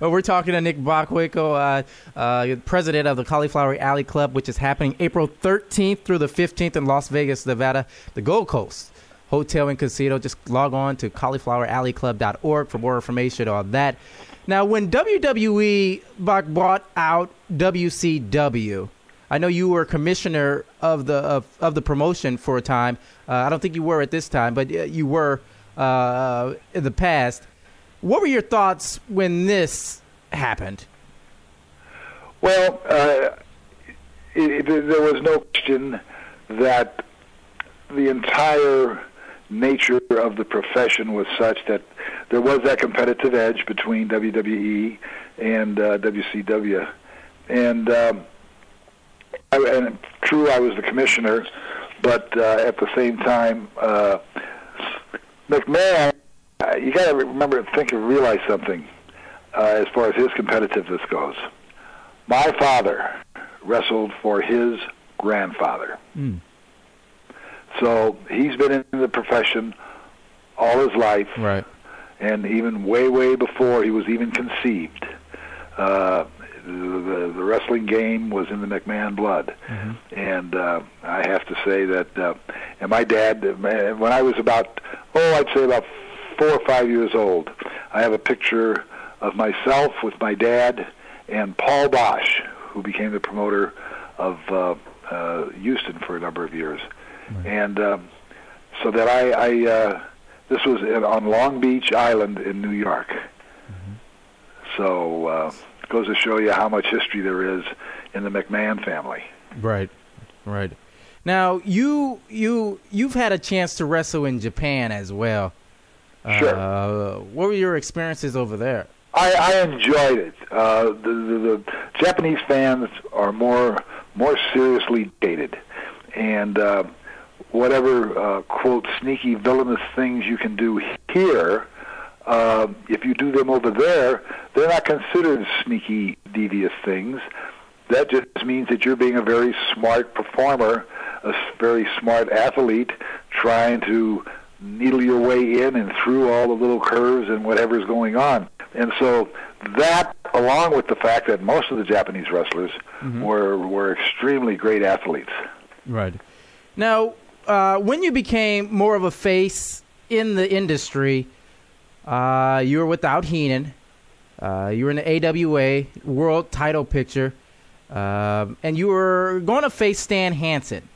Well, we're talking to Nick Bockwinkel, president of the Cauliflower Alley Club, which is happening April 13th through the 15th in Las Vegas, Nevada, the Gold Coast Hotel and Casino. Just log on to caulifloweralleyclub.org for more information on that. Now, when WWE bought out WCW, I know you were commissioner of the promotion for a time. I don't think you were at this time, but you were in the past. What were your thoughts when this happened? Well, there was no question that the entire nature of the profession was such that there was that competitive edge between WWE and WCW. And true, I was the commissioner, but at the same time, McMahon, you got to realize something as far as his competitiveness goes. My father wrestled for his grandfather. So he's been in the profession all his life, right? And even way before he was even conceived. The wrestling game was in the McMahon blood. And I have to say that, and my dad, when I was about 4 or 5 years old, I have a picture of myself with my dad and Paul Bosch, who became the promoter of Houston for a number of years. Right. And so that this was on Long Beach Island in New York. So it goes to show you how much history there is in the McMahon family. Right. Now, you've had a chance to wrestle in Japan as well. Sure. What were your experiences over there? I enjoyed it. The Japanese fans are more seriously dated, and whatever quote sneaky villainous things you can do here, if you do them over there, they're not considered sneaky, devious things. That just means that you're being a very smart performer, a very smart athlete, trying to needle your way in and through all the little curves and whatever's going on. And so that, along with the fact that most of the Japanese wrestlers were extremely great athletes. Right. Now, when you became more of a face in the industry, you were without Heenan. You were in the AWA World Title picture, and you were going to face Stan Hansen,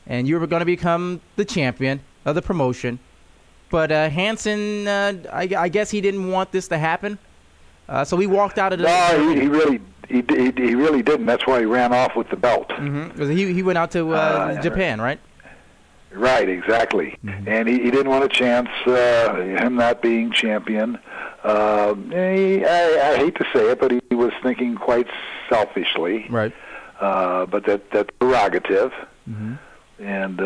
and you were going to become the champion of the promotion. But Hansen, I guess he didn't want this to happen, so he walked out of the. No, he really didn't. That's why he ran off with the belt. Because he went out to Japan, right? Right, exactly. And he didn't want a chance, him not being champion. I hate to say it, but he was thinking quite selfishly. Right. But that's prerogative. And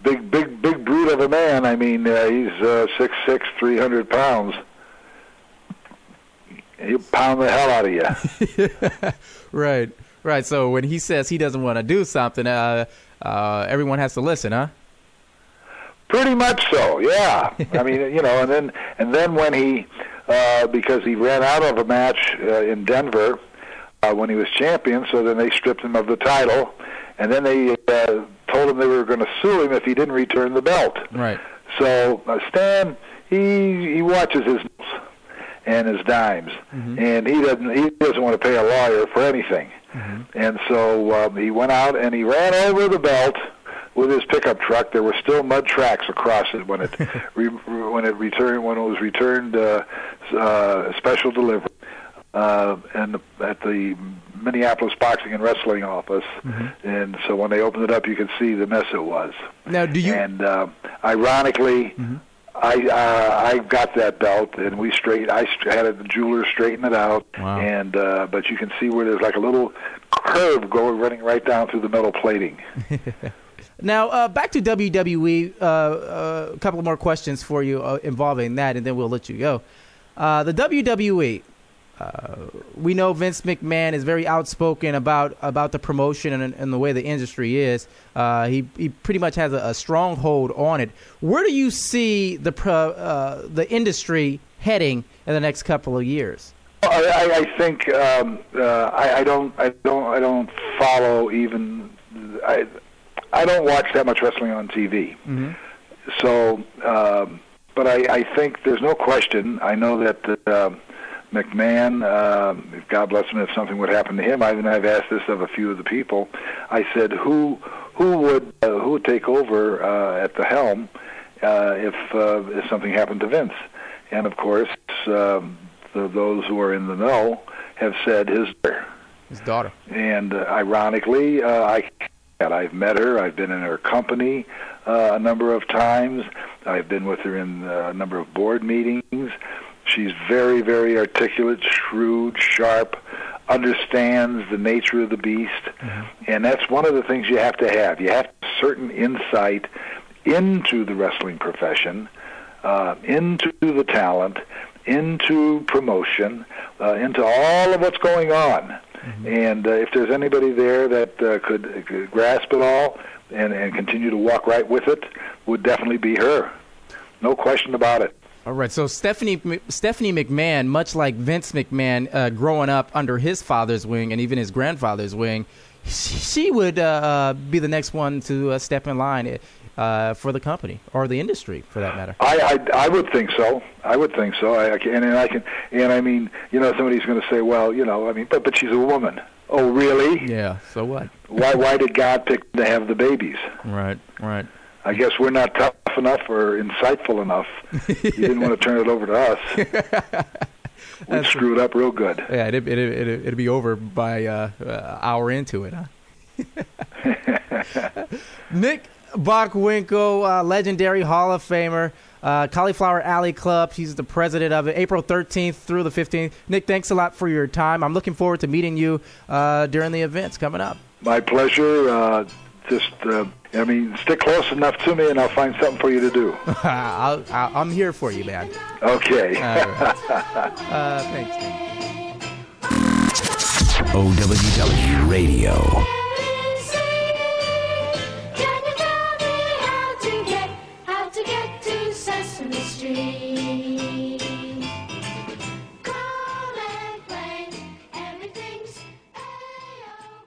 big brute of a man. I mean, he's 6'6", 300 pounds. He'll pound the hell out of you. Right. So when he says he doesn't want to do something, everyone has to listen, huh? Pretty much so, yeah. I mean, and then when he, because he ran out of a match in Denver when he was champion, so then they stripped him of the title, and then they told him they were going to sue him if he didn't return the belt. Right. So Stan, he watches his and his dimes, and he doesn't want to pay a lawyer for anything. And so he went out and he ran over the belt with his pickup truck. There were still mud tracks across it when it when it was returned special delivery and at the Minneapolis Boxing and Wrestling office. And so when they opened it up, you could see the mess it was. Now, do you? And ironically, I got that belt, and I had the jeweler straighten it out. Wow. And but you can see where there's like a little curve running right down through the metal plating. Now, back to WWE, a couple more questions for you involving that, and then we'll let you go. The WWE, we know Vince McMahon is very outspoken about the promotion and the way the industry is. He pretty much has a stronghold on it. Where do you see the industry heading in the next couple of years? I think I don't follow even. I don't watch that much wrestling on TV. Mm-hmm. So, but I think there's no question. I know that McMahon, God bless him, if something would happen to him, I've asked this of a few of the people. I said, who would take over at the helm if something happened to Vince? And of course, those who are in the know have said his daughter. And ironically, I've met her. I've been in her company a number of times. I've been with her in a number of board meetings. She's very, very articulate, shrewd, sharp, understands the nature of the beast. Mm-hmm. And that's one of the things you have to have. You have certain insight into the wrestling profession, into the talent, into promotion, into all of what's going on. Mm-hmm. And if there's anybody there that could grasp it all and continue to walk right with it, would definitely be her. No question about it. All right, so Stephanie McMahon, much like Vince McMahon, growing up under his father's wing and even his grandfather's wing, she would be the next one to step in line for the company or the industry, for that matter. I would think so. I would think so. I mean, somebody's going to say, well, but she's a woman. Oh, really? Yeah. So what? Why did God pick to have the babies? Right. I guess we're not tough enough or insightful enough. He didn't want to turn it over to us. We'd screw it up real good. Yeah, it'd be over by hour into it, huh? Nick Bockwinkel, legendary Hall of Famer, Cauliflower Alley Club. He's the president of it, April 13th through the 15th. Nick, thanks a lot for your time. I'm looking forward to meeting you during the events coming up. My pleasure. Stick close enough to me, and I'll find something for you to do. I'm here for you, man. Okay. All right. Thanks, Nick. OWW Radio. How to get to Sesame Street.